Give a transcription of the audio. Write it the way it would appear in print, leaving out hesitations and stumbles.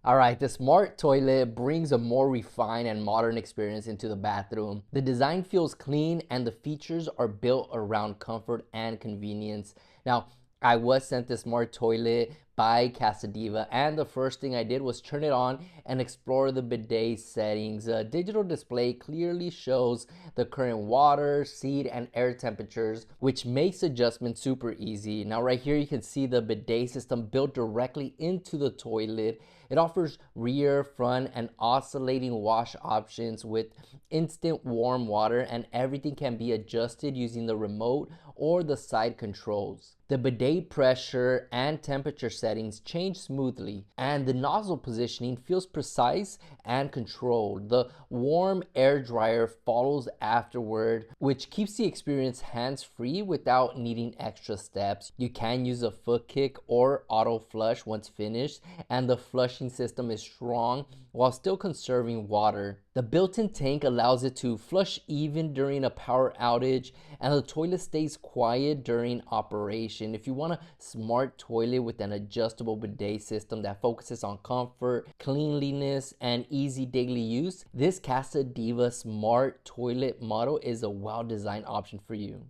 All right, the smart toilet brings a more refined and modern experience into the bathroom. The design feels clean and the features are built around comfort and convenience. Now, I was sent this smart toilet by Casta Diva, and the first thing I did was turn it on and explore the bidet settings. A digital display clearly shows the current water, seat, and air temperatures, which makes adjustment super easy. Now, right here, you can see the bidet system built directly into the toilet. It offers rear, front, and oscillating wash options with instant warm water, and everything can be adjusted using the remote or the side controls. The bidet pressure and temperature settings change smoothly, and the nozzle positioning feels precise and controlled. The warm air dryer follows afterward, which keeps the experience hands-free without needing extra steps. You can use a foot kick or auto flush once finished, and the flushing system is strong while still conserving water. The built-in tank allows it to flush even during a power outage, and the toilet stays quiet during operation. If you want a smart toilet with an adjustable bidet system that focuses on comfort, cleanliness, and easy daily use, this Casta Diva Smart Toilet model is a well-designed option for you.